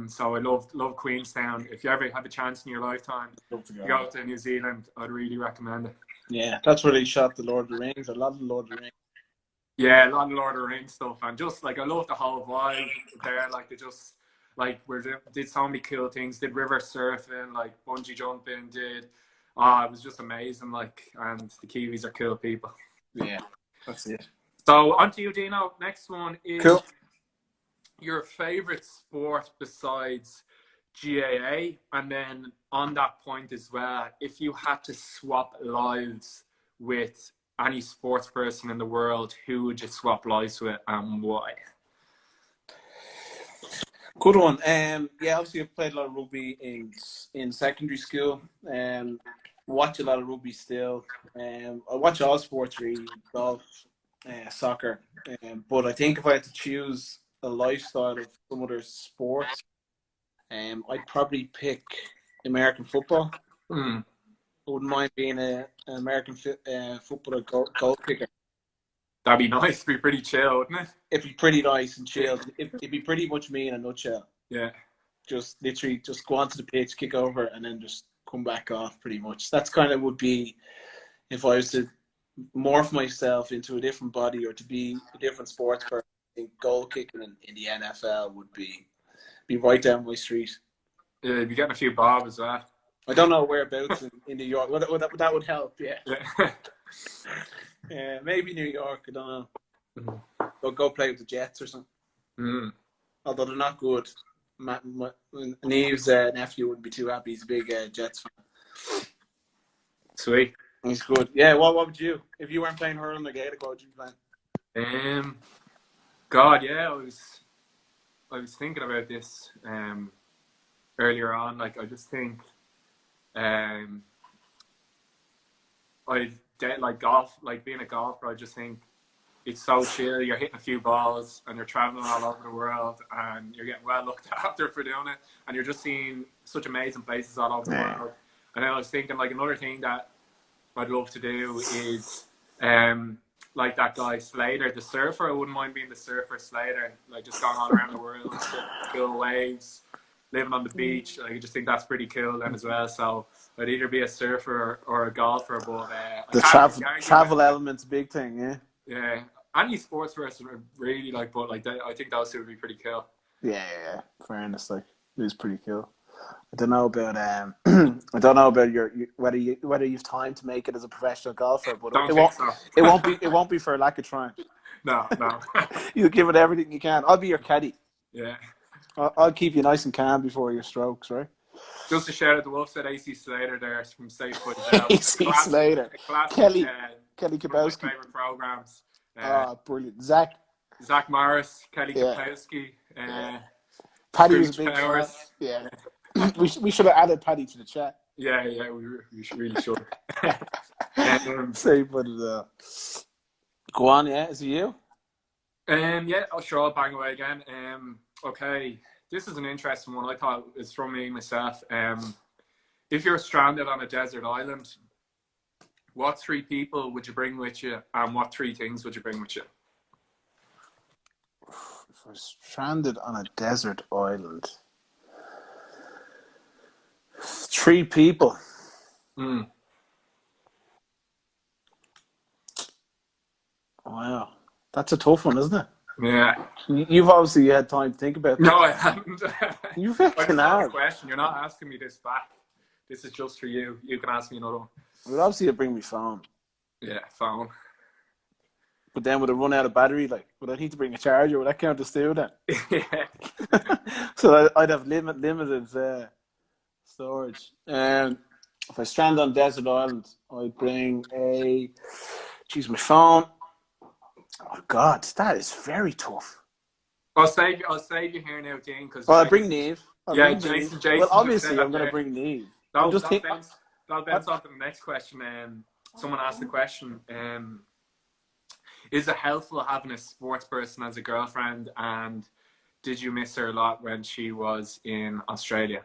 So I love Queenstown. If you ever have a chance in your lifetime to go to New Zealand, I'd really recommend it. Yeah, that's where they shot the Lord of the Rings. A lot of the Lord of the Rings. Yeah, a lot of Lord of the Rings stuff, and just like I love the whole vibe there. Like, they just did so many cool things. Did river surfing, like bungee jumping. It was just amazing. Like, and the Kiwis are cool people. Yeah, that's it. So on to you, Dino. Next one is cool. Your favorite sport besides GAA, and then on that point as well, if you had to swap lives with any sports person in the world, who would you swap lives with and why? Good one. Yeah, obviously I played a lot of rugby in secondary school. Watch a lot of rugby still. I watch all sports really, golf, soccer. But I think if I had to choose a lifestyle of some other sports, I'd probably pick American football. I wouldn't mind being an American footballer goal kicker. That'd be nice. It'd be pretty chill, wouldn't it? It'd be pretty nice and chilled. It'd be pretty much me in a nutshell. Yeah. Just literally just go onto the pitch, kick over, and then just come back off pretty much. That's kind of would be, if I was to morph myself into a different body or to be a different sports person, I think goal kicking in the NFL would be right down my street. Yeah, you'd be getting a few bob as well. I don't know whereabouts in New York. That would help, yeah. Yeah, maybe New York, I don't know. Go play with the Jets or something. Although they're not good. Neve's nephew wouldn't be too happy. He's a big Jets fan. Sweet. He's good. Yeah, what would you? If you weren't playing hurling or Gaelic, what would you be playing? God, yeah, I was thinking about this earlier on. Like, I just think like golf, like being a golfer, I just think it's so chill. You're hitting a few balls and you're traveling all over the world and you're getting well looked after for doing it, and you're just seeing such amazing places all over the world. And then I was thinking, like, another thing that I'd love to do is like that guy Slater, the surfer. I wouldn't mind being the surfer Slater, like just going all around the world, cool waves, living on the beach. Like, I just think that's pretty cool then as well. So I'd either be a surfer or a golfer. But the travel element's a big thing, yeah. Yeah, any sports person would really like, but like I think those two would be pretty cool. Yeah. Fairness, like, it is pretty cool. I don't know about I don't know about whether you've time to make it as a professional golfer, but it won't be for a lack of trying. No. You give it everything you can. I'll be your caddy. Yeah. I'll keep you nice and calm before your strokes, right? Just to shout out, the Wolf said AC Slater there from Safe Foot. AC Slater. Kelly Kabowski. My favorite programs. Brilliant. Zach Morris, Kelly Kapowski. Paddy was a big fan. Yeah. we should have added Paddy to the chat. Yeah, we really should. Say, but go on, yeah. Is it you? Yeah, sure, I'll bang away again. Okay, this is an interesting one. I thought it's from me myself. If you're stranded on a desert island, what 3 people would you bring with you, and what 3 things would you bring with you? If I was stranded on a desert island, 3 people. Wow, that's a tough one, isn't it? Yeah. You've obviously had time to think about that. No, I haven't. You've fucking a question. You're not asking me this back. This is just for you. You can ask me another one. Well, obviously, I'd bring my phone. Yeah, phone. But then would it run out of battery? Like, would I need to bring a charger? Would that count as two then? Yeah. So I'd have limited storage. If I strand on desert island, I'd bring my phone. Oh God, that is very tough. I'll save you here now, Dean, because Well, I bring Neve. Jason Well, just said obviously, I'm that going to there. bring Neve. That'll bounce on to the next question. Someone asked the question, is it helpful having a sports person as a girlfriend, and did you miss her a lot when she was in Australia?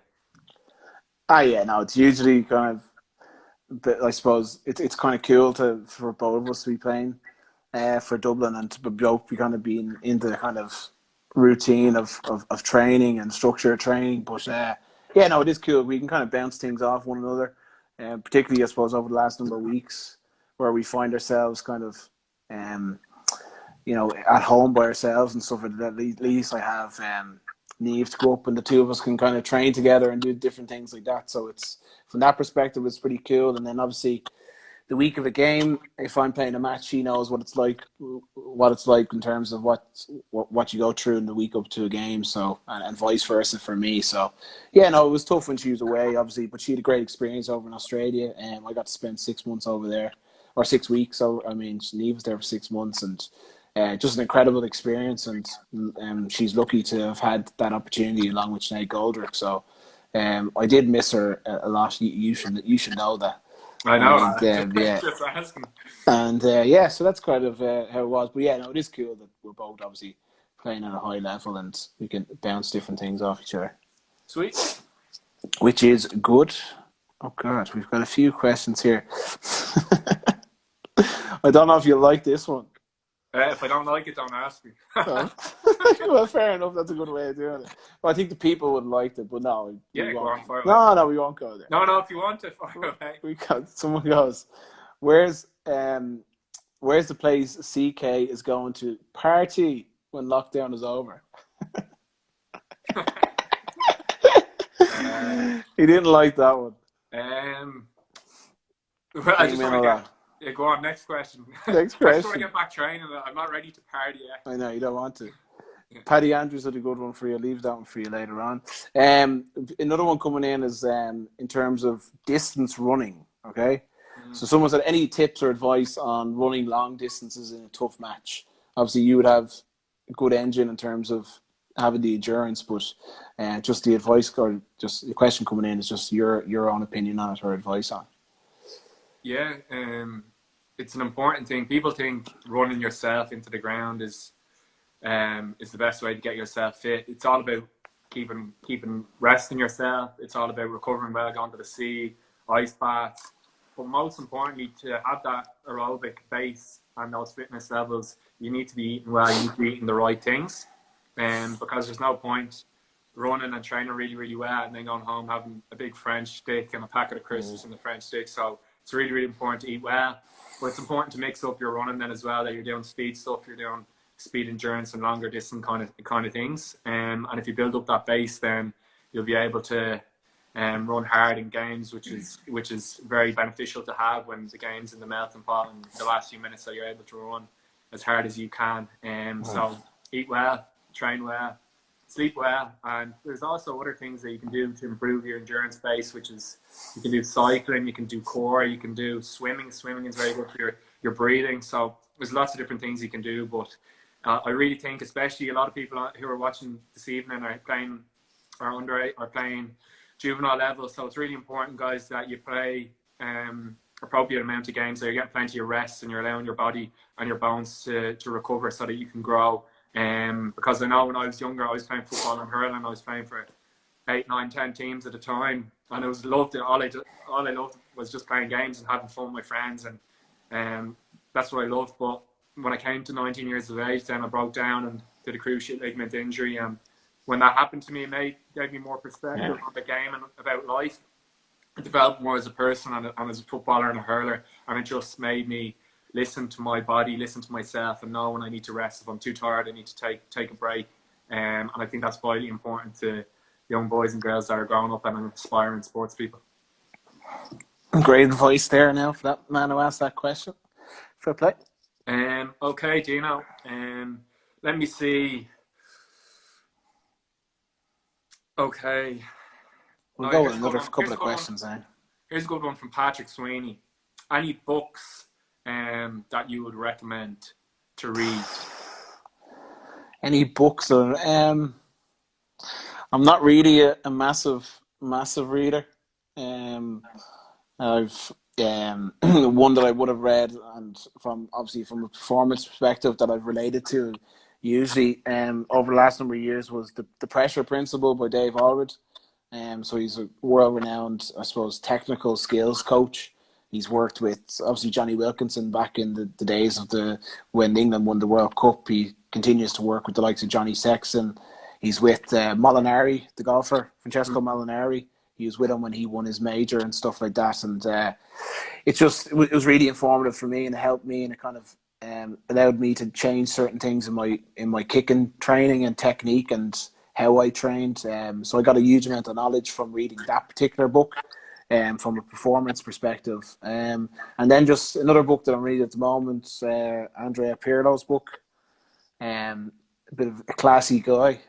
Yeah, no, it's usually kind of, but I suppose it's kind of cool for both of us to be playing for Dublin and to both be kind of being into the kind of routine of training and structure of training. But yeah, no, it is cool. We can kind of bounce things off one another, particularly I suppose over the last number of weeks where we find ourselves kind of, at home by ourselves and stuff. At least I have Neve to go up, and the two of us can kind of train together and do different things like that. So it's from that perspective, it's pretty cool. And then obviously the week of a game, if I'm playing a match, she knows what it's like in terms of what you go through in the week up to a game. So and vice versa for me. So yeah, no, it was tough when she was away, obviously, but she had a great experience over in Australia, and I got to spend 6 months over there, or 6 weeks. So I mean, Neve was there for 6 months, and just an incredible experience. And she's lucky to have had that opportunity along with Sinead Goldrick. So I did miss her a lot. You should know that. I know. And yeah, Just asking. and yeah, so that's kind of how it was. But yeah, no, it is cool that we're both obviously playing at a high level and we can bounce different things off each other. Sweet. Which is good. Oh God, we've got a few questions here. I don't know if you'll like this one. If I don't like it, don't ask me. Well, fair enough. That's a good way of doing it. Well, I think the people would like it, but no. Go on, fire no, away. no, we won't go there. No, if you want to, fire away. Someone goes, where's the place CK is going to party when lockdown is over? He didn't like that one. Well, I just want to get. Yeah, go on. Next question. Next question. I just want to get back training. I'm not ready to party yet. I know you don't want to. Yeah. Paddy Andrews had a good one for you. I'll leave that one for you later on. Another one coming in is in terms of distance running. Okay, so someone said, any tips or advice on running long distances in a tough match? Obviously, you would have a good engine in terms of having the endurance, but just the advice or just the question coming in is just your own opinion on it or advice on it. Yeah, it's an important thing. People think running yourself into the ground is the best way to get yourself fit. It's all about keeping resting yourself. It's all about recovering well, going to the sea, ice baths. But most importantly, to have that aerobic base and those fitness levels, you need to be eating well. You need to be eating the right things, because there's no point running and training really, really well and then going home having a big French stick and a packet of crisps and the French stick. So it's really, really important to eat well. But it's important to mix up your running then as well, that you're doing speed stuff, you're doing speed endurance and longer distance kind of things. And if you build up that base, then you'll be able to run hard in games, which is very beneficial to have when the game's in the melting pot and the last few minutes, so you're able to run as hard as you can. So eat well, train well, sleep well, and there's also other things that you can do to improve your endurance base, which is you can do cycling, you can do core, you can do swimming. Swimming is very good for your breathing. So there's lots of different things you can do, but I really think, especially a lot of people who are watching this evening are playing juvenile level. So it's really important, guys, that you play appropriate amount of games, so you're getting plenty of rest and you're allowing your body and your bones to recover so that you can grow. Because I know when I was younger, I was playing football and hurling. I was playing for 8, 9, 10 teams at a time, and I loved it. All I loved was just playing games and having fun with my friends, and that's what I loved. But when I came to 19 years of age, then I broke down and did a cruciate ligament injury. And when that happened to me, it gave me more perspective on the game and about life. I developed more as a person and as a footballer and a hurler, and it just made me listen to my body, listen to myself, and know when I need to rest. If I'm too tired, I need to take a break. And I think that's vitally important to young boys and girls that are growing up and aspiring sports people. Great advice there now for that man who asked that question. Fair play. Okay, Dino. Let me see. Okay. We'll go with another couple of questions then. Here's a good one from Patrick Sweeney. Any books that you would recommend to read? Any books? I'm not really a massive reader. I've one that I would have read, and from obviously from a performance perspective that I've related to, usually over the last number of years was the Pressure Principle by Dave Allred. So he's a world-renowned, I suppose, technical skills coach. He's worked with obviously Johnny Wilkinson back in the days of when England won the World Cup. He continues to work with the likes of Johnny Sexton. He's with Molinari, the golfer, Francesco Molinari. He was with him when he won his major and stuff like that. And it was really informative for me, and it helped me, and it kind of allowed me to change certain things in my kicking training and technique and how I trained. So I got a huge amount of knowledge from reading that particular book, from a performance perspective. And then just another book that I'm reading at the moment, Andrea Pirlo's book. A bit of a classy guy.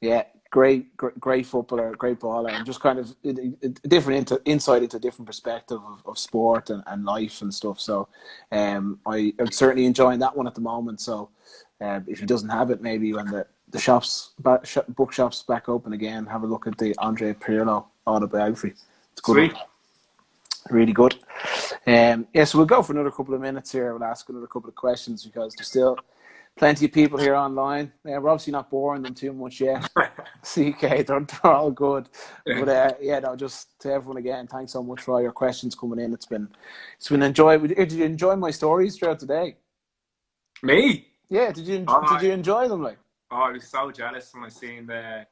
Yeah, great footballer, great baller, and just kind of a different insight into a different perspective of sport and life and stuff. So I'm certainly enjoying that one at the moment. So if he doesn't have it, maybe when the bookshops back open again, have a look at the Andrea Pirlo autobiography. It's good. Sweet. Really good. So we'll go for another couple of minutes here. We'll ask another couple of questions because there's still plenty of people here online. We're obviously not boring them too much yet. CK, they're all good. But just to everyone again, thanks so much for all your questions coming in. It's been enjoyable. Did you enjoy my stories throughout the day? Me? Yeah. Did you enjoy them? Like, I was so jealous when I seen the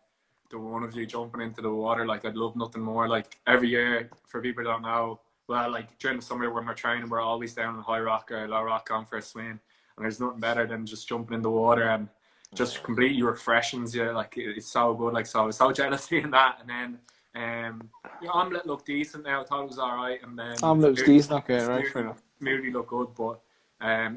one of you jumping into the water. Like, I'd love nothing more. Like, every year, for people who don't know, well, like during the summer when we're training, we're always down in High Rock or Low Rock going for a swim. And there's nothing better than just jumping in the water and just completely refreshing you. Like, it's so good. Like, so I was so jealous seeing that. And then, your omelette looked decent now. I thought it was all right. And then omelette was decent. Okay, right. Fair enough. Smoothie looked good, but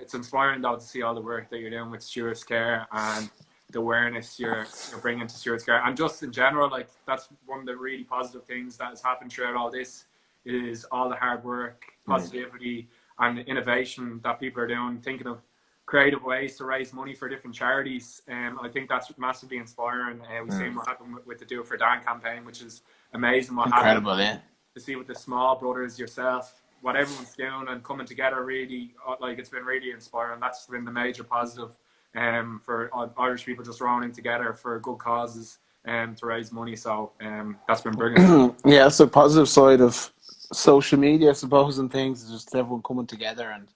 it's inspiring though to see all the work that you're doing with Stewart's Care and the awareness you're bringing to Stewart's Care. And just in general, like, that's one of the really positive things that has happened throughout all this is all the hard work, positivity, and innovation that people are doing, thinking of creative ways to raise money for different charities. I think that's massively inspiring. We've seen what happened with the Do It For Dan campaign, which is amazing. Incredible, yeah. To see with the small brothers, yourself, what everyone's doing and coming together, really, like, it's been really inspiring. That's been the major positive for Irish people just rowing together for good causes to raise money. So that's been brilliant. Yeah, it's the positive side of social media, I suppose, and things. It's just everyone coming together and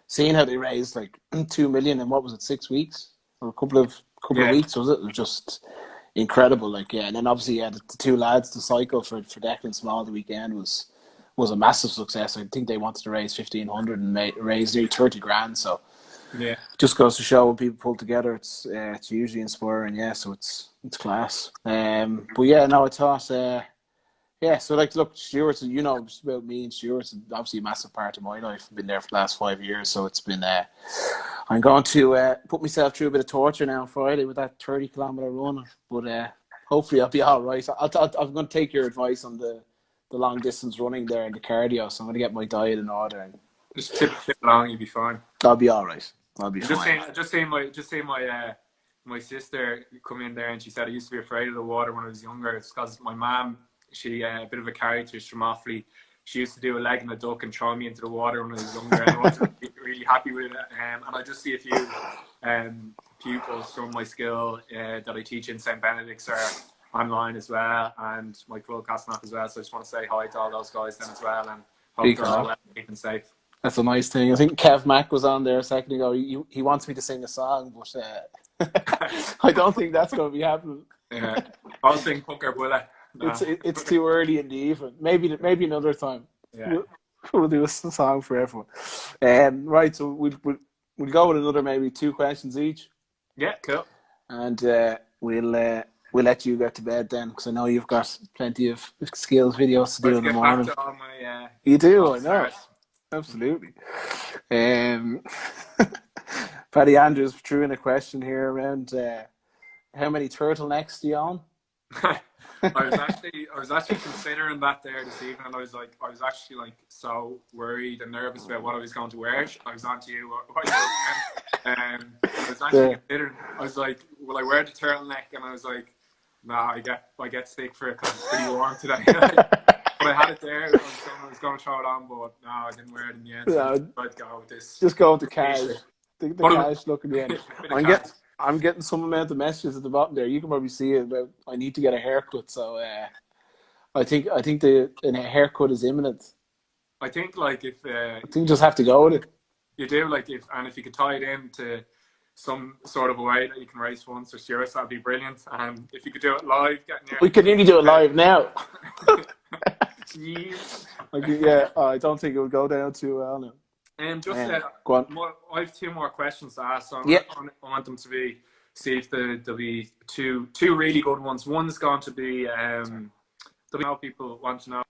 seeing how they raised like 2 million in, what was it, 6 weeks or a couple of weeks, was it? It was just incredible. Like, yeah, and then obviously the two lads, the cycle for Declan Small the weekend was a massive success. I think they wanted to raise 1,500 and raise nearly 30 grand. So yeah, just goes to show when people pull together, it's usually inspiring. Yeah, so it's class. But yeah, no, I thought. Yeah, so like, look, Stewart's, you know, just about me and Stewart's obviously a massive part of my life. I've been there for the last 5 years, so it's been. I'm going to put myself through a bit of torture now on Friday with that 30-kilometer run, but hopefully I'll be all right. I'm going to take your advice on the long distance running there and the cardio, so I'm going to get my diet in order and just tip along, you'll be fine. I'll be all right. I'll be fine. Just saying my sister come in there and she said I used to be afraid of the water when I was younger. It's because my mum. She a bit of a character from Offaly. She used to do a leg and a duck and throw me into the water when I was younger, and I wasn't really happy with it. And I just see a few pupils from my school that I teach in St. Benedict's are online as well, and my club Castleknock as well. So I just want to say hi to all those guys then as well, and hope they're all keeping safe. That's a nice thing. I think Kev Mack was on there a second ago. He wants me to sing a song, but I don't think that's going to be happening. Yeah, I'll sing Pucker Bullet. It's too early in the evening. Maybe another time. Yeah. We'll do a song for everyone. Right, so we'll go with another maybe 2 questions each. Yeah, cool. And we'll let you get to bed then, because I know you've got plenty of skills videos to do in the morning. You do, I know. Absolutely. Paddy Andrews threw in a question here around how many turtlenecks do you own? I was actually considering that there this evening, and I was actually like so worried and nervous about what I was going to wear. I was on to you. I was actually considering. I was like, will I wear the turtleneck? And I was like, nah, I get sick for it because it's pretty warm today. But I had it there. I was going to throw it on, but no, I didn't wear it in the end. So I'd go with this. Just go with the cash. The cash look in the end. I'm getting some amount of messages at the bottom there. You can probably see it about I need to get a haircut. So I think a haircut is imminent. I think like if I think you just have to go with it. You do, like if you could tie it into some sort of a way that you can race once or serious, that'd be brilliant. And if you could do it live, we could nearly do it live now. Yeah. I don't think it would go down too well now. Go on. I have two more questions to ask. So I want them to be, see if there'll be two really good ones. One's going to be people want to know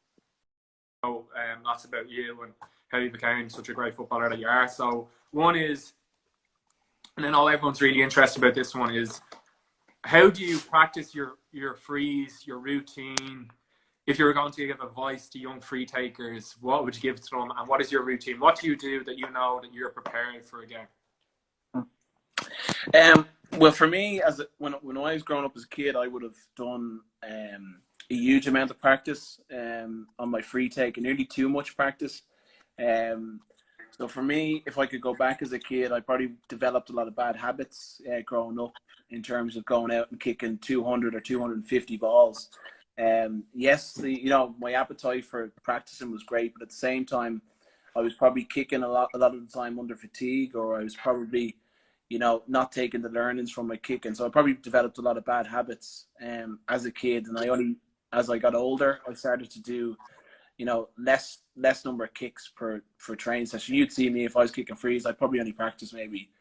lots about you and how you became such a great footballer that you are. So one is, and then all everyone's really interested about this one is, how do you practice your frees, your routine? If you were going to give advice to young free takers, what would you give to them? And what is your routine? What do you do that you know that you're preparing for a game? Well, for me, when I was growing up as a kid, I would have done a huge amount of practice on my free take, and nearly too much practice. So for me, if I could go back as a kid, I probably developed a lot of bad habits growing up in terms of going out and kicking 200 or 250 balls. Yes, my appetite for practicing was great, but at the same time, I was probably kicking a lot of the time under fatigue, or I was probably, not taking the learnings from my kicking. So I probably developed a lot of bad habits as a kid, and as I got older, I started to do, less number of kicks per training session. You'd see me if I was kicking frees, I'd probably only practice maybe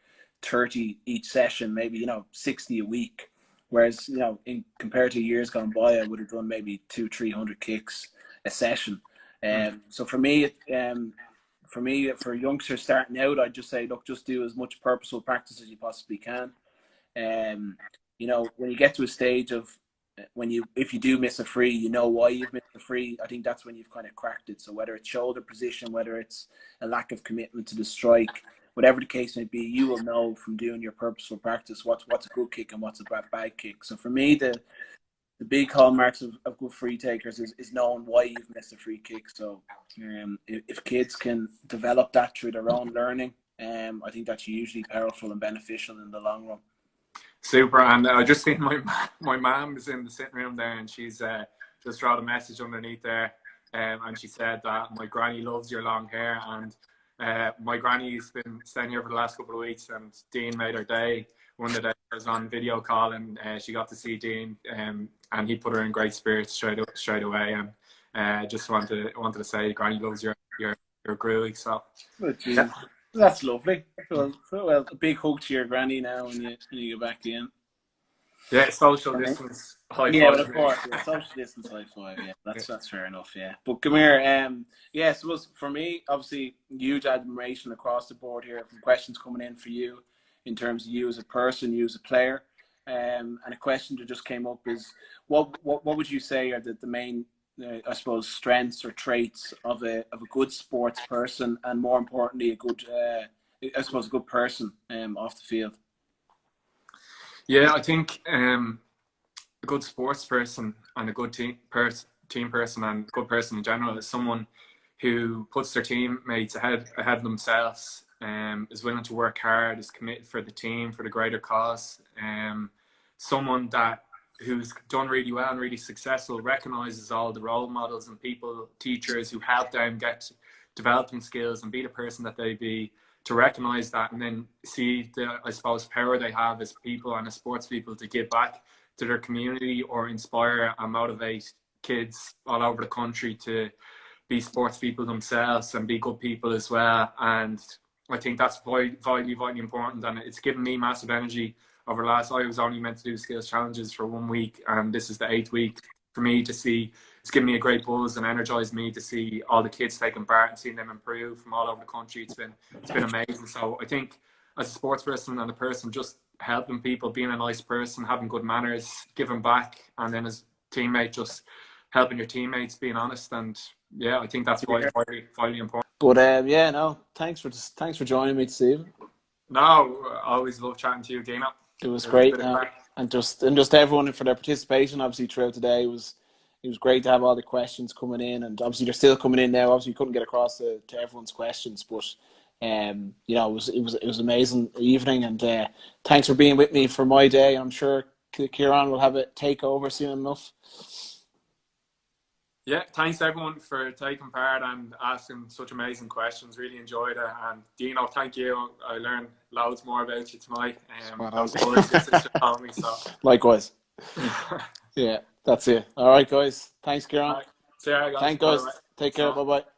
30 each session, maybe 60 a week. Whereas, in compared to years gone by, I would have done maybe 200-300 kicks a session. So for me, for youngsters starting out, I'd just say, look, just do as much purposeful practice as you possibly can. When you get to a stage of if you do miss a free, you know why you've missed a free. I think that's when you've kind of cracked it. So whether it's shoulder position, whether it's a lack of commitment to the strike, whatever the case may be, you will know from doing your purposeful practice what's a good kick and what's a bad kick. So for me, the big hallmarks of good free takers is knowing why you've missed a free kick. So if kids can develop that through their own learning, I think that's usually powerful and beneficial in the long run. Super. And I just seen my mom is in the sitting room there, and she's just wrote a message underneath there, and she said that my granny loves your long hair. And my granny's been staying here for the last couple of weeks, and Dean made her day. One of the days I was on video call, and she got to see Dean, and he put her in great spirits straight away. And just wanted to say, Granny loves your groovy. So yeah. That's lovely. Well, a big hug to your granny now when you go back in. Yeah, social distance high five. Yeah, but of course, social distance high five. Yeah, that's fair enough. Yeah, but come here. Yeah, so for me, obviously, huge admiration across the board here from questions coming in for you in terms of you as a person, you as a player. And a question that just came up is, what would you say are the main, I suppose, strengths or traits of a good sports person, and more importantly, a good person off the field? Yeah, I think a good sports person and a good team person and a good person in general is someone who puts their teammates ahead of themselves, is willing to work hard, is committed for the team, for the greater cause. Someone who's done really well and really successful, recognises all the role models and people, teachers who help them get developing skills and be the person that they be, to recognise that, and then see the, I suppose, power they have as people and as sports people to give back to their community or inspire and motivate kids all over the country to be sports people themselves and be good people as well. And I think that's vitally important, and it's given me massive energy over the last, I was only meant to do skills challenges for 1 week, and this is the 8th week for me to see. It's given me a great buzz and energized me to see all the kids taking part and seeing them improve from all over the country. It's been amazing. So I think as a sports person and a person, just helping people, being a nice person, having good manners, giving back, and then as teammate, just helping your teammates, being honest. And yeah, I think that's vitally important. But yeah, no, thanks for joining me this evening. No, I always love chatting to you, Dino. It was great, and just everyone for their participation. Obviously, throughout today, it was great to have all the questions coming in, and obviously they're still coming in now. Obviously, you couldn't get across to everyone's questions, but you know, it was an amazing evening, and thanks for being with me for my day. I'm sure Ciarán will have a takeover soon enough. Yeah, thanks everyone for taking part and asking such amazing questions. Really enjoyed it. And Dino, thank you. I learned loads more about you tonight. Likewise. Yeah, that's it. All right, guys. Thanks, Ciarán. Right. See you guys. Thanks, guys. Bye-bye. Take care. Bye-bye.